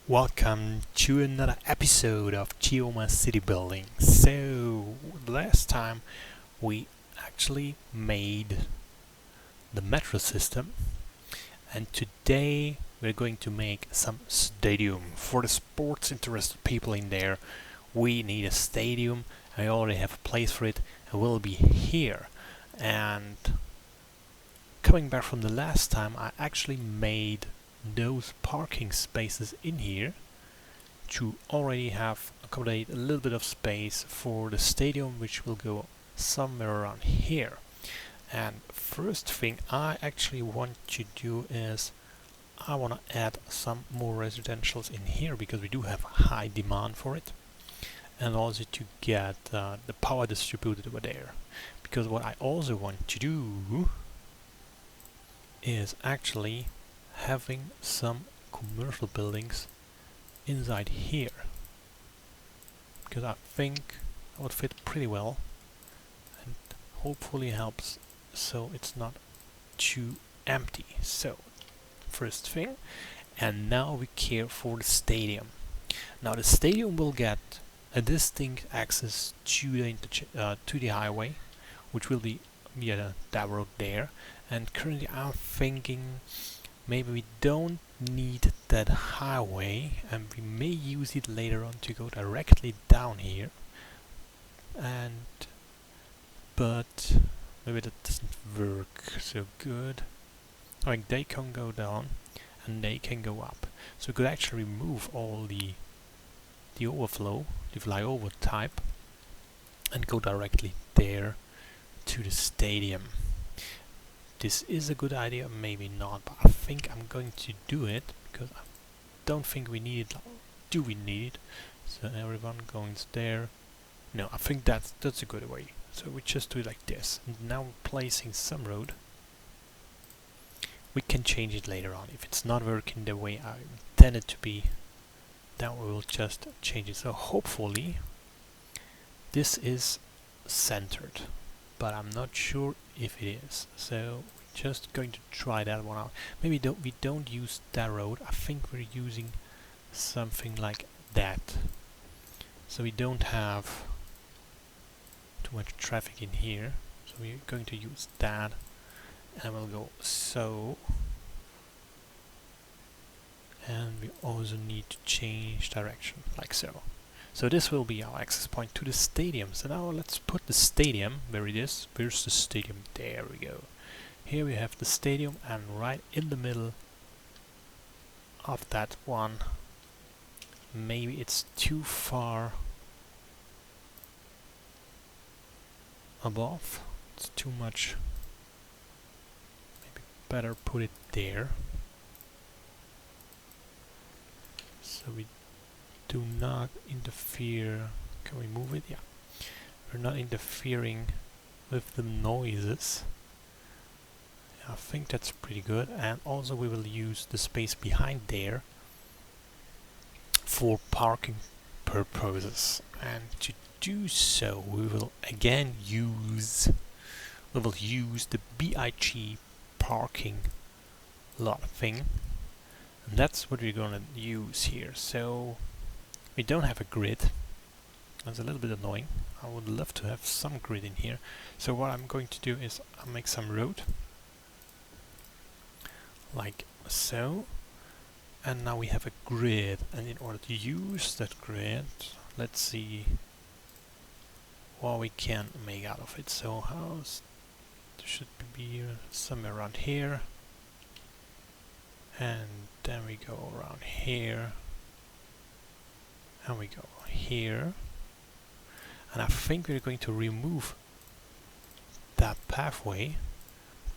Welcome to another episode of Geoma City Building. So, last time we actually made the metro system, and today we're going to make some stadium. For the sports interested people in there, we need a stadium. I already have a place for it. It will be here. And coming back from the last time, I actually made those parking spaces in here to already have accommodate a little bit of space for the stadium, which will go somewhere around here. And first thing I actually want to do is I want to add some more residentials in here because we do have high demand for it, and also to get the power distributed over there, because what I also want to do is actually having some commercial buildings inside here, because I think that would fit pretty well and hopefully helps so it's not too empty. So first thing, and now we care for the stadium. Now the stadium will get a distinct access to the highway, which will be via that road there. And currently I'm thinking maybe we don't need that highway, and we may use it later on to go directly down here. But maybe that doesn't work so good. I mean, they can go down and they can go up. So we could actually remove all the overflow, the flyover type, and go directly there to the stadium. This is a good idea, maybe not, but I think I'm going to do it because I don't think we need it. Do we need it? So everyone goes there. No, I think that's a good way. So we just do it like this. And now we're placing some road. We can change it later on. If it's not working the way I intended it to be, then we will just change it. So hopefully this is centered, but I'm not sure if it is. So we're just going to try that one out. Maybe we don't use that road. I think we're using something like that, so we don't have too much traffic in here. So we're going to use that, and we'll go so. And we also need to change direction like so. So this will be our access point to the stadium. So now let's put the stadium where it is. Where's the stadium? There we go. Here we have the stadium, and right in the middle of that one, maybe it's too far above. It's too much. Maybe better put it there. So we do not interfere. Can we move it? Yeah. We're not interfering with the noises. Yeah, I think that's pretty good. And also we will use the space behind there for parking purposes. And to do so, we will again use the BIG parking lot thing. And that's what we're gonna use here. So we don't have a grid. That's a little bit annoying. I would love to have some grid in here. So what I'm going to do is I'll make some road like so, and now we have a grid, and in order to use that grid, let's see what we can make out of it. So there should be somewhere around here, and then we go around here, and we go here, and I think we're going to remove that pathway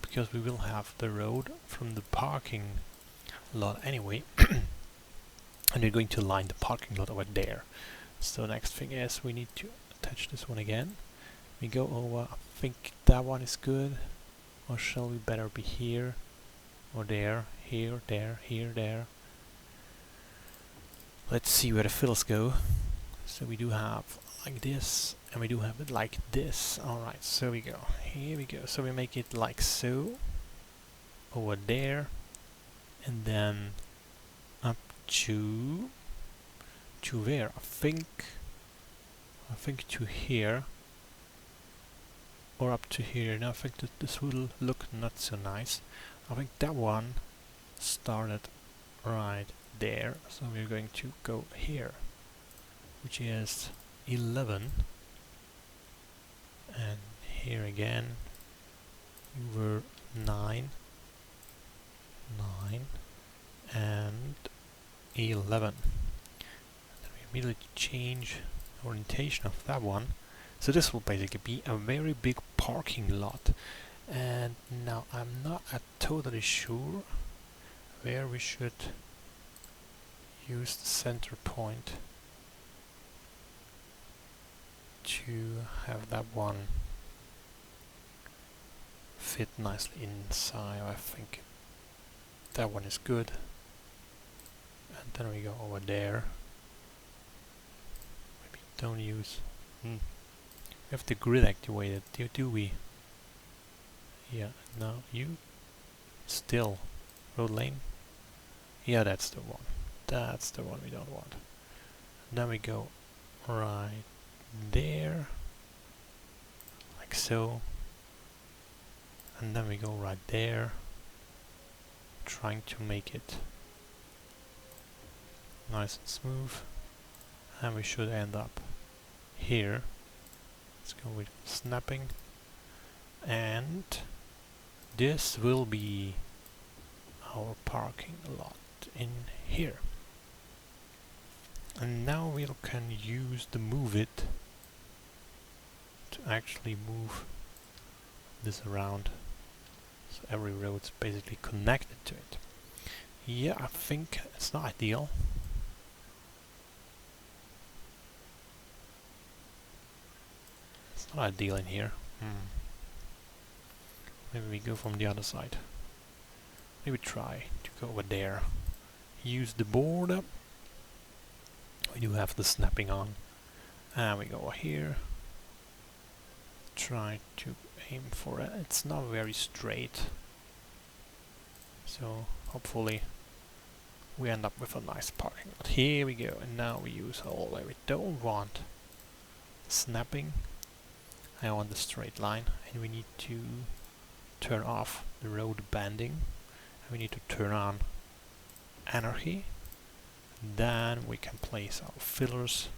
because we will have the road from the parking lot anyway. And we're going to line the parking lot over there. So next thing is we need to attach this one again. We go over, I think that one is good, or shall we better be here or there, here, there, here, there. Let's see where the fills go. So we do have like this, and we do have it like this. Alright, so we go. Here we go. So we make it like so, over there, and then up to to where? I think to here. Or up to here. Now I think that this will look not so nice. I think that one started right there. So we're going to go here, which is 11. And here again you were 9, and 11. Then we immediately change the orientation of that one. So this will basically be a very big parking lot. And now I'm not totally sure where we should use the center point to have that one fit nicely inside. I think that one is good. And then we go over there. Maybe don't use... We have the grid activated, do we? Yeah, no, you... Still. Road lane? Yeah, that's the one. That's the one we don't want. Then we go right there. Like so. And then we go right there. Trying to make it nice and smooth. And we should end up here. Let's go with snapping. And this will be our parking lot in here. And now we can use the move it to actually move this around. So every road's basically connected to it. Yeah, I think it's not ideal. It's not ideal in here. Maybe we go from the other side. Maybe try to go over there. Use the border. We do have the snapping on. And we go over here. Try to aim for it. It's not very straight. So hopefully we end up with a nice parking lot. Here we go. And now we use all the way. We don't want snapping. I want the straight line. And we need to turn off the road banding. We need to turn on anarchy. Then we can place our fillers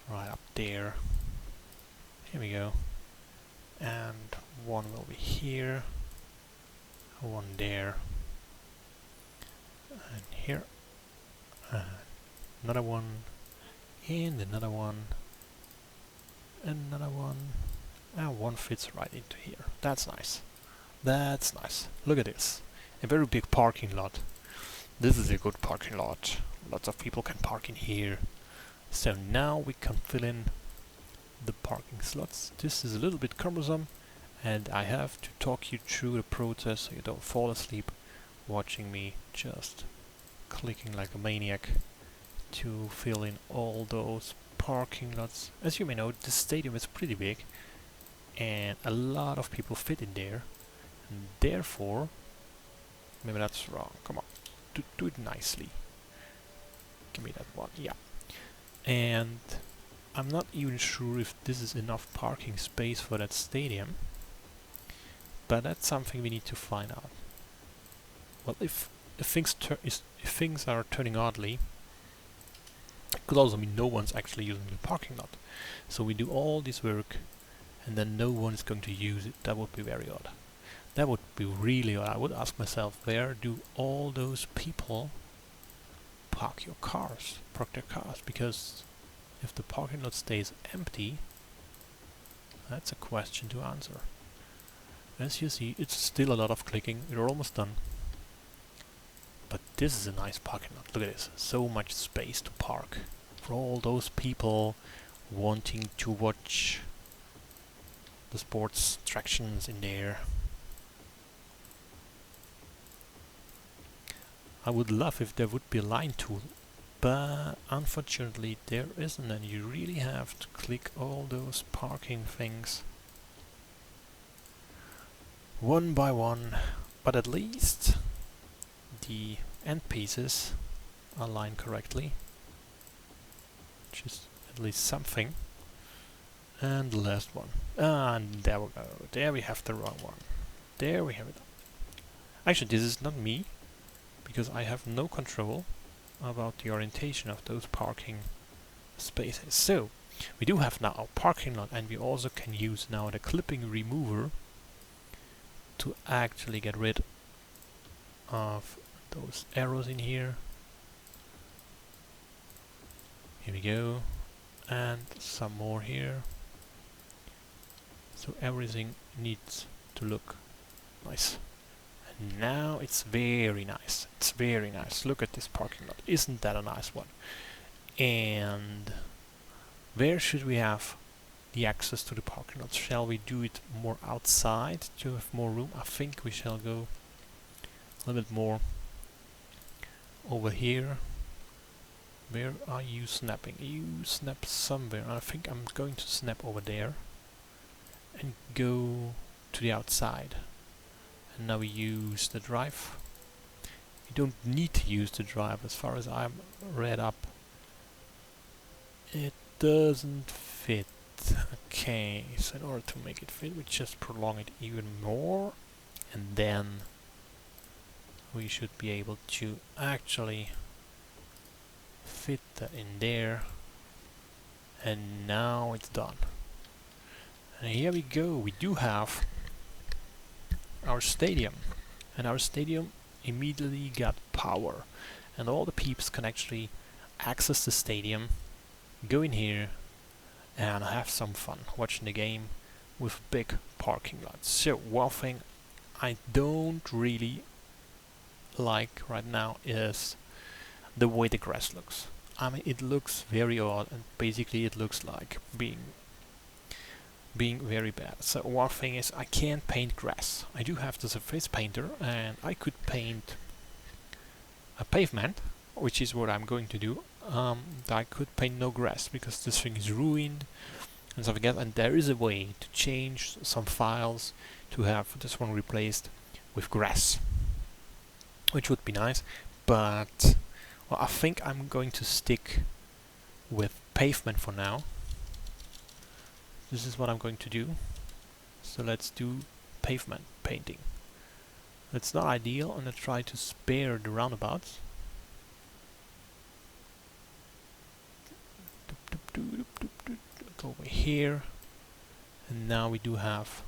right up there. Here we go. And one will be here, one there, and here, another one, and another one, another one, and one fits right into here. That's nice. That's nice. Look at this. A very big parking lot. This is a good parking lot. Lots of people can park in here. So now we can fill in the parking slots. This is a little bit cumbersome, and I have to talk you through the process so you don't fall asleep watching me just clicking like a maniac to fill in all those parking lots. As you may know, this stadium is pretty big and a lot of people fit in there, and therefore, maybe that's wrong, come on, do it nicely. Give me that one, yeah. And I'm not even sure if this is enough parking space for that stadium, but that's something we need to find out. Well, if things are turning oddly, it could also mean no one's actually using the parking lot. So we do all this work and then no one is going to use it. That would be very odd. That would be really odd. I would ask myself, where do all those people park their cars? Because if the parking lot stays empty, that's a question to answer. As you see, it's still a lot of clicking. We're almost done. But this is a nice parking lot. Look at this. So much space to park for all those people wanting to watch the sports attractions in there. I would love if there would be a line tool, but unfortunately there isn't, and you really have to click all those parking things one by one, but at least the end pieces are aligned correctly. which is at least something. And the last one. And there we go. There we have the wrong one. There we have it. Actually, this is not me, because I have no control about the orientation of those parking spaces. So, we do have now a parking lot, and we also can use now the clipping remover to actually get rid of those arrows in here. Here we go. And some more here. So everything needs to look nice. And now it's very nice. It's very nice. Look at this parking lot. Isn't that a nice one? And where should we have the access to the parking lot? Shall we do it more outside to have more room? I think we shall go a little bit more over here. Where are you snapping? You snap somewhere. I think I'm going to snap over there and go to the outside. And now we use the drive. You don't need to use the drive as far as I'm read up. It doesn't fit. Okay, so in order to make it fit, we just prolong it even more, and then we should be able to actually fit that in there. And now it's done. And here we go. We do have our stadium, and our stadium immediately got power, and all the peeps can actually access the stadium, go in here and have some fun watching the game with big parking lots. So one thing I don't really like right now is the way the grass looks. I mean, it looks very odd, and basically it looks like being very bad. So one thing is, I can't paint grass. I do have the surface painter, and I could paint a pavement, which is what I'm going to do. I could paint no grass because this thing is ruined and stuff like that, and there is a way to change some files to have this one replaced with grass, which would be nice, but well, I think I'm going to stick with pavement for now. This is what I'm going to do. So let's do pavement painting. It's not ideal, and I try to spare the roundabouts. Go over here, and now we do have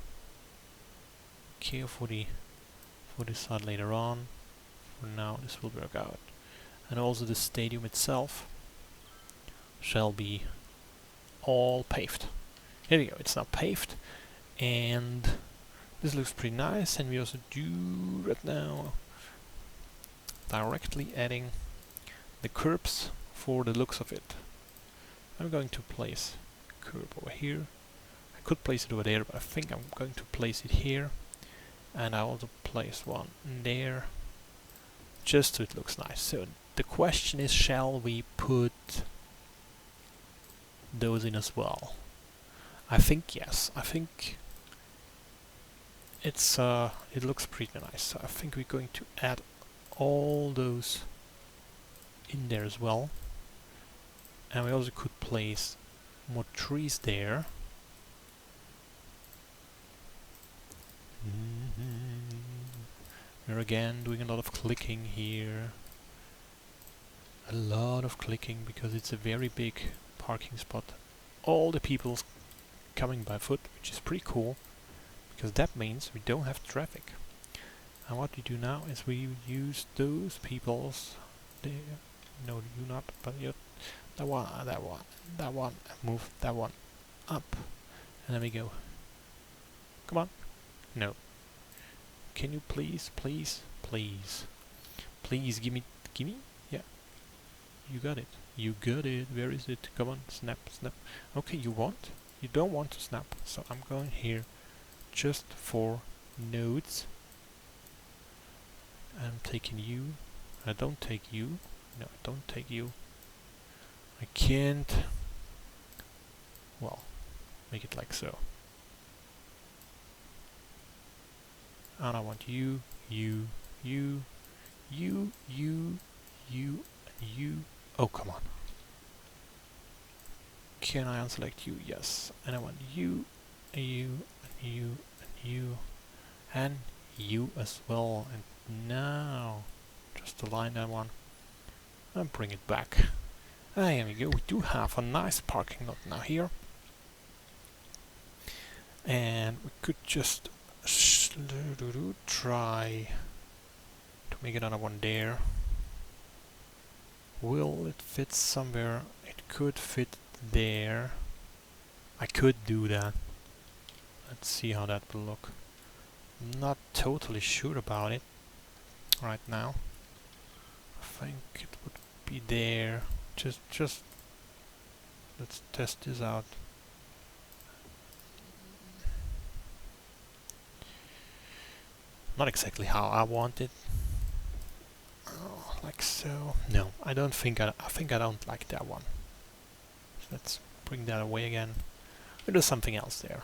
care for this side later on. For now, this will work out, and also the stadium itself shall be all paved. Here we go. It's now paved, and this looks pretty nice. And we also do right now directly adding the curbs for the looks of it. I'm going to place a curb over here. I could place it over there, but I think I'm going to place it here, and I also place one there, just so it looks nice. So the question is, shall we put those in as well? I think yes. I think it's it looks pretty nice. So I think we're going to add all those in there as well. And we also could place more trees there. We're again doing a lot of clicking here. A lot of clicking because it's a very big parking spot. All the people coming by foot, which is pretty cool, because that means we don't have traffic. And what we do now is we use those people's there. No, you not, but you. That one, move that one up, and then we go. Come on. No. Can you please, gimme, yeah. You got it. Where is it? Come on, snap. Okay, you don't want to snap, so I'm going here just for nodes. I'm taking you. I don't take you. No, I don't take you. I can't, well, make it like so. And I want you, oh, come on. Can I unselect you? Yes. And I want you, you, and you, and you, and you as well. And now, just align that one and bring it back. There we go. We do have a nice parking lot now here. And we could just try to make another one there. Will it fit somewhere? It could fit there. I could do that. Let's see how that will look. I'm not totally sure about it right now. I think it would be there. Just let's test this out. Not exactly how I want it. Oh, like so. No, I don't think I think I don't like that one. So let's bring that away again. We'll do something else there.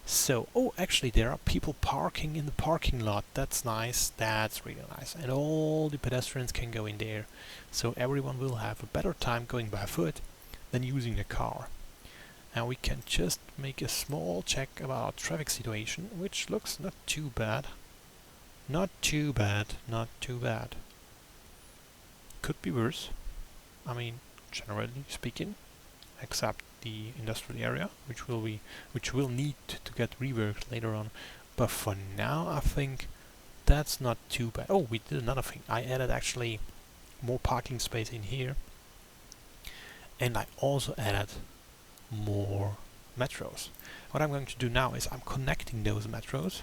So, oh, actually there are people parking in the parking lot. That's nice. That's really nice. And all the pedestrians can go in there. So everyone will have a better time going by foot than using the car. And we can just make a small check about our traffic situation, which looks not too bad. Not too bad, not too bad. Could be worse. I mean, generally speaking, except the industrial area, which will need to get reworked later on. But for now, I think that's not too bad. Oh, we did another thing. I added actually more parking space in here, and I also added more metros. What I'm going to do now is I'm connecting those metros,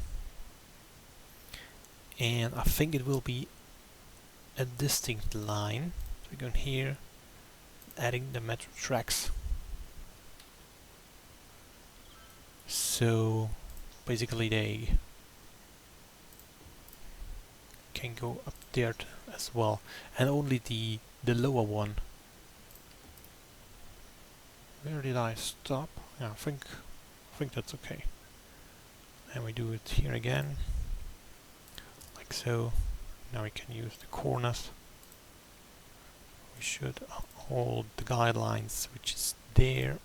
and I think it will be a distinct line. So we're going here, adding the metro tracks. So basically they can go up there as well, and only the lower one. Where did I stop? Yeah, I think that's okay. And we do it here again, like so. Now we can use the corners. We should hold the guidelines, which is there.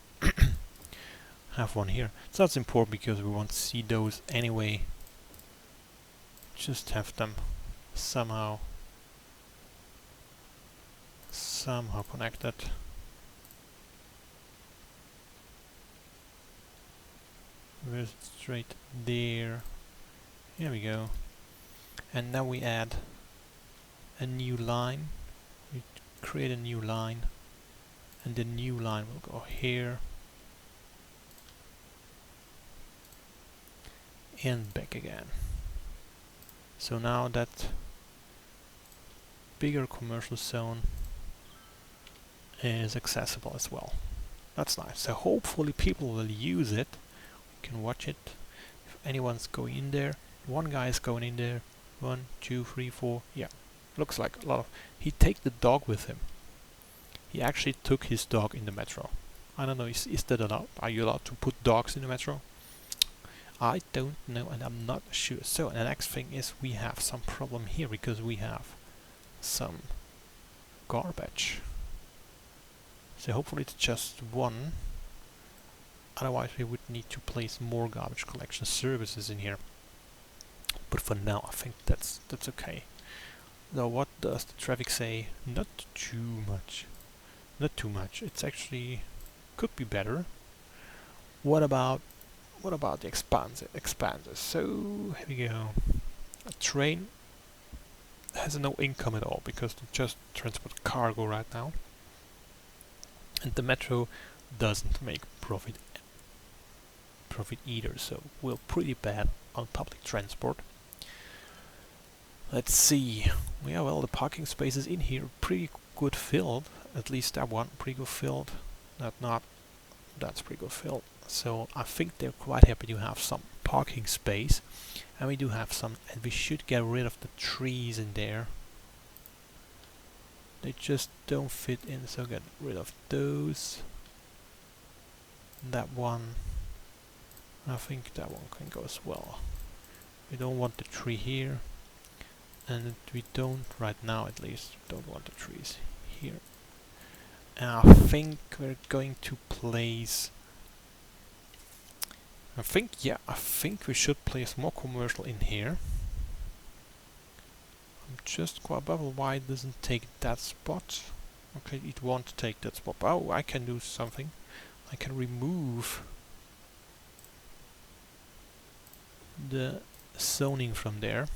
Have one here. So that's important because we want to see those anyway. Just have them somehow connected. Where's it? Straight there. Here we go. And now we add a new line. We create a new line, and the new line will go here and back again. So now that bigger commercial zone is accessible as well. That's nice. So hopefully people will use it. We can watch it. If anyone's going in there, one guy is going in there. 1, 2, 3, 4. Yeah, looks like a lot of. He take the dog with him. He actually took his dog in the metro. I don't know. Is that allowed? Are you allowed to put dogs in the metro? I don't know, and I'm not sure. So the next thing is we have some problem here because we have some garbage. So hopefully it's just one. Otherwise we would need to place more garbage collection services in here. But for now I think that's okay. Now what does the traffic say? Not too much. Not too much. It's actually could be better. What about the expanders? So here we go. A train has no income at all because they just transport cargo right now. And the metro doesn't make profit either, so we're pretty bad on public transport. Let's see. Yeah, well, the parking spaces in here are pretty good filled. At least that one pretty good filled. That's pretty good filled. So I think they're quite happy to have some parking space, and we do have some. And we should get rid of the trees in there. They just don't fit in, so get rid of those. That one. I think that one can go as well. We don't want the tree here, and we don't, right now at least, don't want the trees here. I think we're going to place... I think we should place more commercial in here. I'm just quite baffled why it doesn't take that spot. Okay, it won't take that spot. Oh, I can do something. I can remove the zoning from there.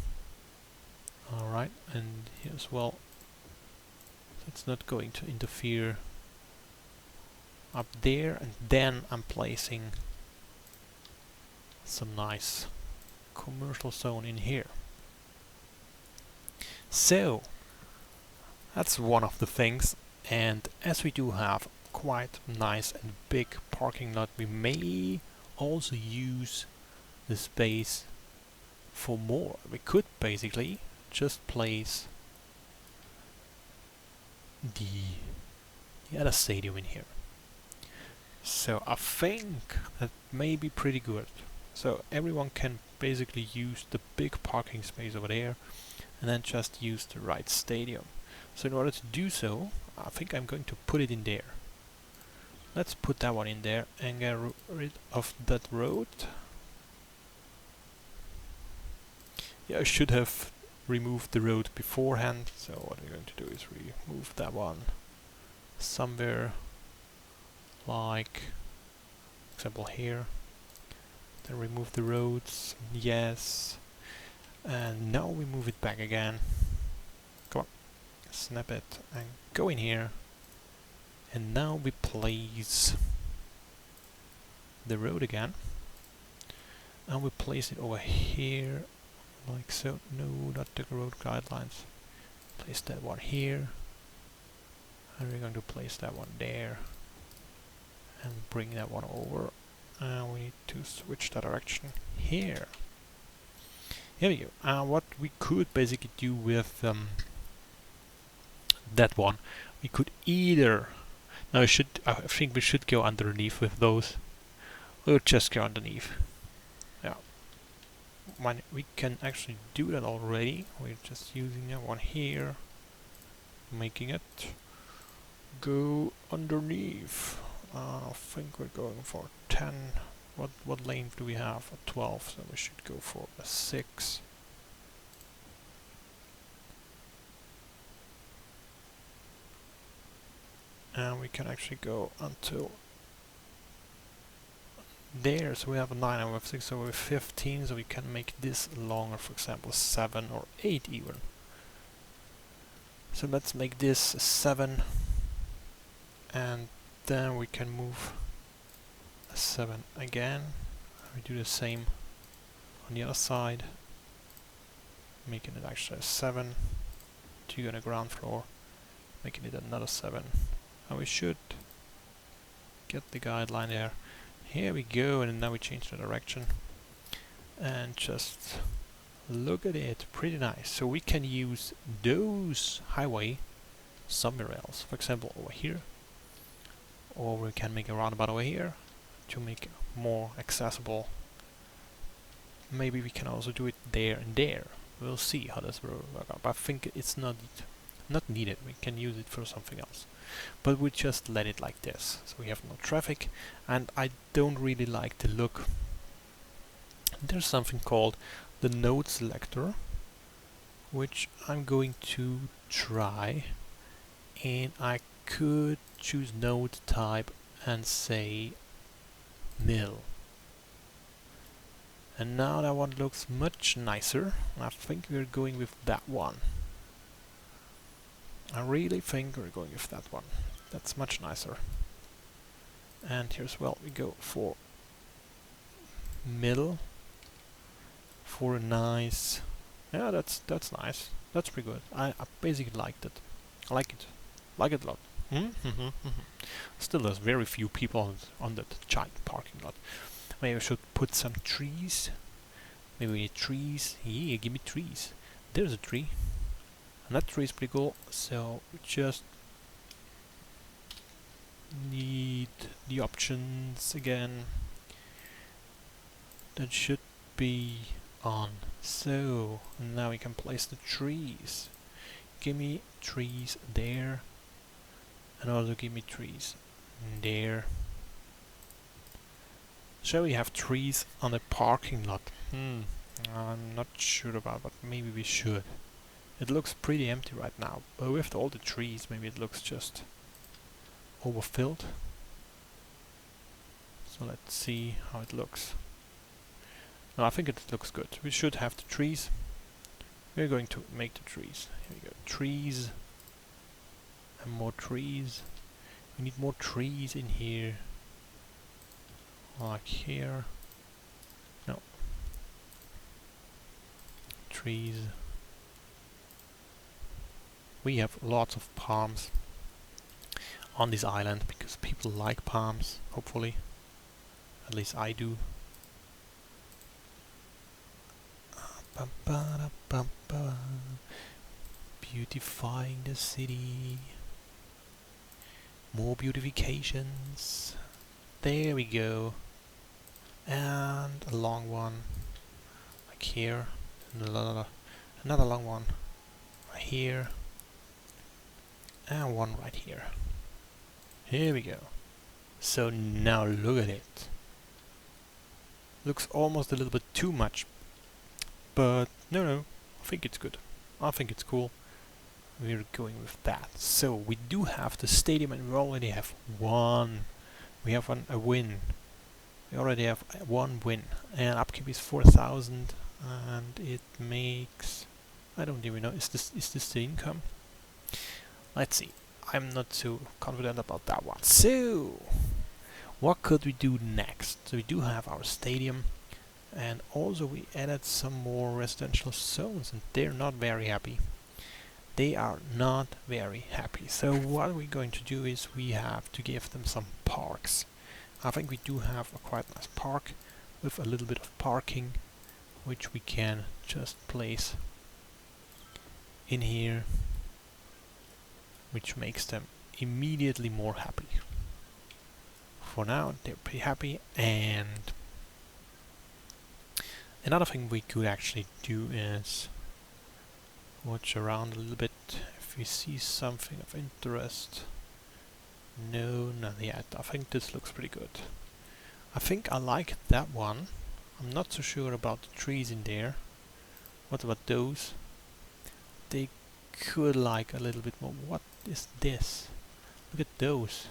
Alright, and here as well. It's not going to interfere up there, and then I'm placing some nice commercial zone in here. So that's one of the things, and as we do have quite nice and big parking lot, we may also use the space for more. We could basically just place the other stadium in here. So I think that may be pretty good. So everyone can basically use the big parking space over there and then just use the right stadium. So in order to do so, I think I'm going to put it in there. Let's put that one in there and get rid of that road. Yeah, I should have removed the road beforehand, so what we're going to do is remove that one somewhere, like example here. Then remove the roads, yes, and now we move it back again. Come on, snap it and go in here, and now we place the road again, and we place it over here like so. No, not the road guidelines. Place that one here, and we're going to place that one there and bring that one over, and we need to switch the direction here. Here we go. What we could basically do with that one, we could either... Now I think we should go underneath with those. We'll just go underneath. Yeah. We can actually do that already. We're just using that one here, making it go underneath. I think we're going for 10. What length do we have? A 12, so we should go for a 6. And we can actually go until there, so we have a 9 and we have 6, so we have 15, so we can make this longer, for example 7 or 8 even. So let's make this 7, and then we can move a 7 again. We do the same on the other side, making it actually a 7, 2 on the ground floor, making it another 7, and we should get the guideline there. Here we go, and now we change the direction, and just look at it, pretty nice. So we can use those highway somewhere else, for example over here, or we can make a roundabout over here to make it more accessible. Maybe we can also do it there and there. We'll see how this will work out, but I think it's not needed. We can use it for something else, but we just let it like this, so we have no traffic. And I don't really like the look. There's something called the node selector, which I'm going to try, and I could choose node type and say mill, and now that one looks much nicer. I think we're going with that one. I really think we're going with that one. That's much nicer. And here as well we go for middle for a nice... Yeah, that's nice. That's pretty good. I basically liked it. I like it. Like it a lot. Still there's very few people on that giant parking lot. Maybe I should put some trees. Maybe we need trees. Yeah, give me trees. There's a tree. And that tree is pretty cool, so we just need the options again. That should be on. So now we can place the trees. Give me trees there, And also give me trees there. Shall we have trees on the parking lot? I'm not sure about, but maybe we should. It looks pretty empty right now, but with all the trees maybe it looks just overfilled. So let's see how it looks. No, I think it looks good. We should have the trees. We're going to make the trees. Here we go. Trees. And more trees. We need more trees in here. Like here. No. Trees. We have lots of palms on this island because people like palms, hopefully. At least I do. Beautifying the city. More beautifications. There we go. And a long one. Like here. Another long one. Right here. And one right here. Here we go. So now look at it. Looks almost a little bit too much. But no, I think it's good. I think it's cool. We're going with that. So we do have the stadium and we already have one. We have a win. We already have one win. And upkeep is 4,000 and it makes... I don't even know. Is this the income? Let's see. I'm not so confident about that one. So what could we do next? So we do have our stadium. And also we added some more residential zones and they're not very happy. They are not very happy. So what we're going to do is we have to give them some parks. I think we do have a quite nice park with a little bit of parking which we can just place in here, which makes them immediately more happy. For now they're pretty happy. And another thing we could actually do is watch around a little bit if we see something of interest. No, not yet. I think this looks pretty good. I think I like that one. I'm not so sure about the trees in there. What about those? They could like a little bit more. What is this? Look at those.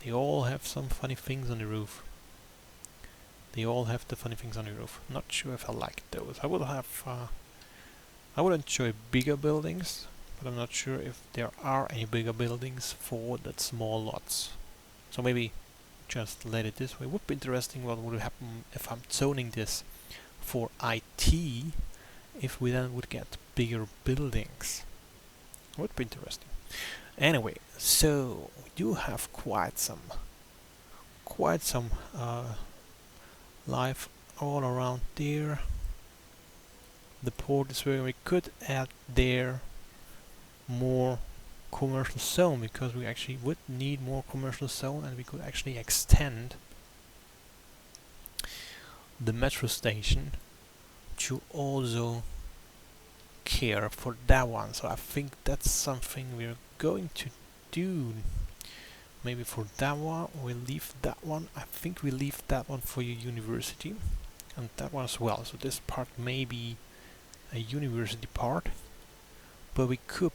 They all have some funny things on the roof. They all have the funny things on the roof. Not sure if I like those. I would have I would enjoy bigger buildings, but I'm not sure if there are any bigger buildings for that small lots. So maybe just let it this way. Would be interesting what would happen if I'm zoning this for IT, if we then would get bigger buildings. Would be interesting. Anyway, so we do have quite some life all around there. The port is where we could add there more commercial zone, because we actually would need more commercial zone, and we could actually extend the metro station to also care for that one. So I think that's something we're going to do. Maybe for that one we'll leave that one. I think we leave that one for your university and that one as well. So this part may be a university part, but we could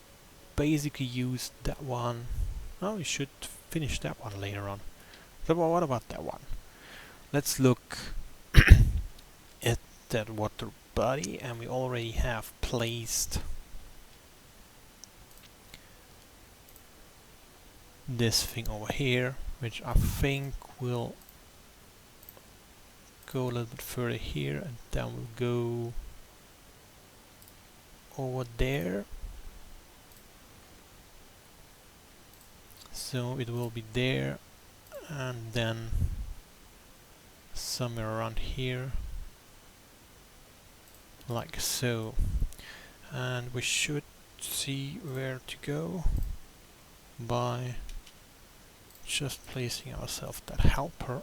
basically use that one. Oh, we should finish that one later on. So what about that one? Let's look at that water body, and we already have placed this thing over here, which I think will go a little bit further here, and then we'll go over there. So it will be there, and then somewhere around here, like so. And we should see where to go by just placing ourselves that helper.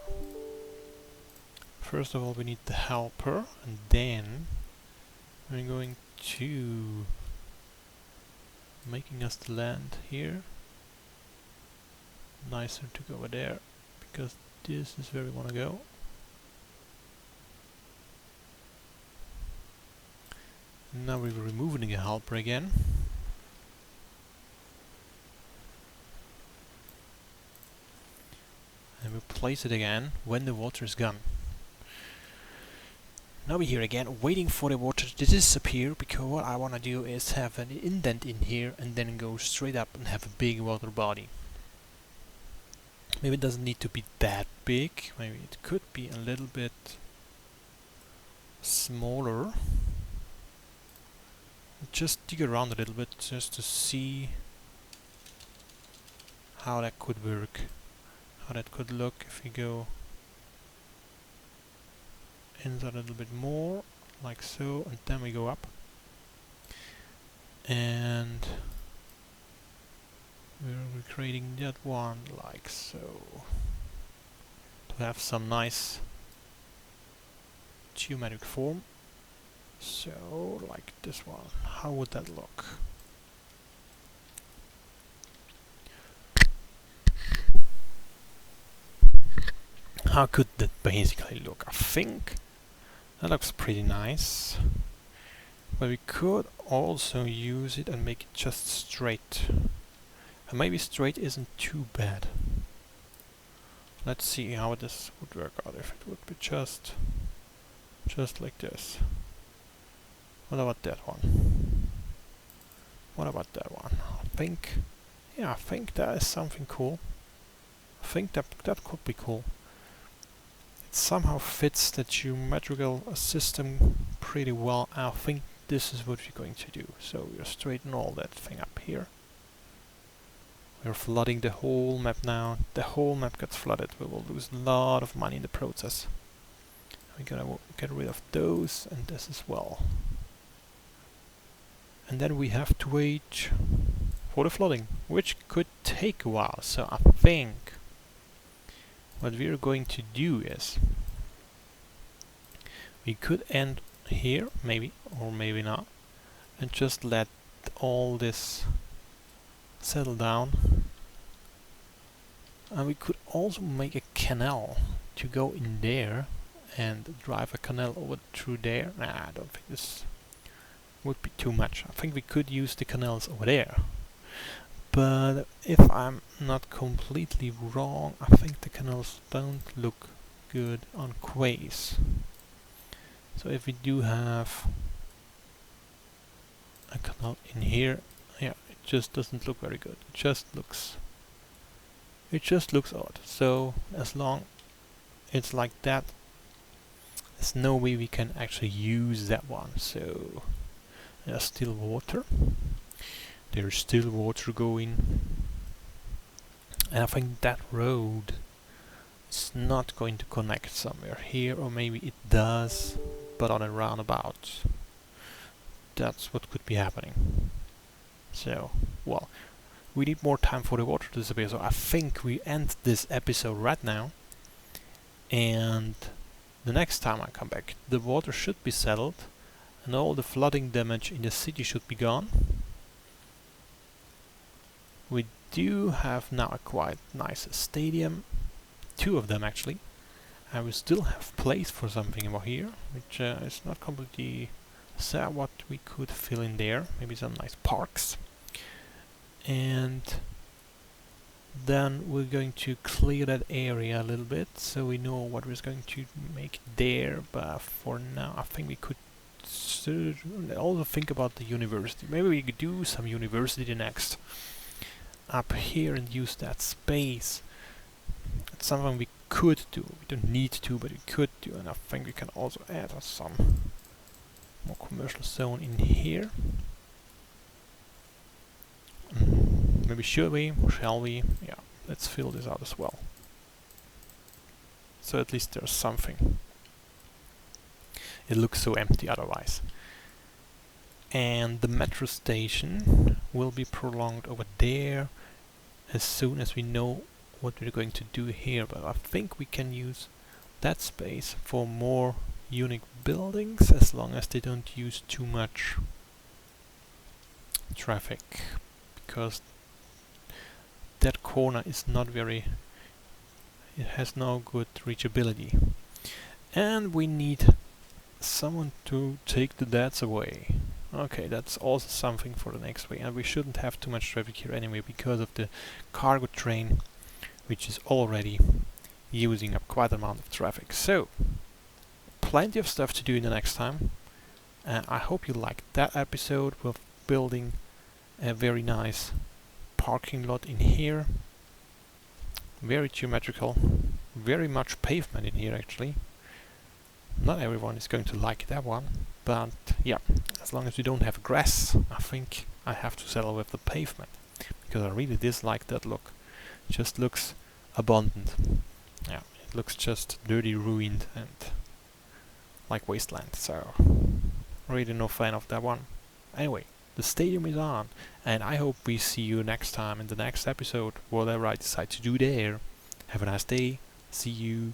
First of all, we need the helper, and then we're going to making us the land here. nicer to go over there, because this is where we want to go. Now we're removing the helper again. And we place it again when the water is gone. Now we're here again, waiting for the water to disappear, because what I want to do is have an indent in here and then go straight up and have a big water body. Maybe it doesn't need to be that big, maybe it could be a little bit smaller. Just dig around a little bit just to see how that could work, how that could look if we go inside a little bit more, like so, and then we go up. And we're recreating that one like so, to have some nice geometric form. So, like this one. How would that look? How could that basically look? I think that looks pretty nice. But we could also use it and make it just straight. And maybe straight isn't too bad. Let's see how this would work out if it would be just like this. What about that one? What about that one? I think that is something cool. I think that could be cool. It somehow fits the geometrical system pretty well. I think this is what we're going to do. So we'll straighten all that thing up here. We're flooding the whole map now. The whole map gets flooded. We will lose a lot of money in the process. We're gonna get rid of those and this as well. And then we have to wait for the flooding, which could take a while. So I think what we're going to do is we could end here, maybe, or maybe not, and just let all this settle down. And we could also make a canal to go in there and drive a canal over through there. Nah, I don't think this would be too much. I think we could use the canals over there. But if I'm not completely wrong, I think the canals don't look good on quays. So if we do have a canal in here, yeah, it just doesn't look very good. It just looks odd. So as long it's like that, there's no way we can actually use that one. So there's still water. There's still water going. And I think that road is not going to connect somewhere here, or maybe it does, but on a roundabout. That's what could be happening. So, well, we need more time for the water to disappear, so I think we end this episode right now. And the next time I come back, the water should be settled, and all the flooding damage in the city should be gone. We do have now a quite nice stadium, 2 of them actually, and we still have place for something over here, which is not completely sad what we could fill in there. Maybe some nice parks. And then we're going to clear that area a little bit so we know what we're going to make there, but for now I think we could also think about the university. Maybe we could do some university next up here and use that space. It's something we could do. We don't need to, but we could do, and I think we can also add some more commercial zone in here. Maybe should we, or shall we? Yeah, let's fill this out as well. So at least there's something. It looks so empty otherwise. And the metro station will be prolonged over there as soon as we know what we're going to do here. But I think we can use that space for more unique buildings as long as they don't use too much traffic, because that corner is not very, it has no good reachability. And we need someone to take the deaths away. Okay, that's also something for the next way, and we shouldn't have too much traffic here anyway because of the cargo train, which is already using up quite an amount of traffic. So, plenty of stuff to do in the next time, and I hope you liked that episode with building a very nice parking lot in here. Very geometrical, very much pavement in here actually. Not everyone is going to like that one, but yeah, as long as we don't have grass, I think I have to settle with the pavement, because I really dislike that look. It just looks abundant. Yeah, it looks just dirty, ruined, and like wasteland, so really no fan of that one. Anyway, the stadium is on, and I hope we see you next time in the next episode, whatever I decide to do there. Have a nice day, see you.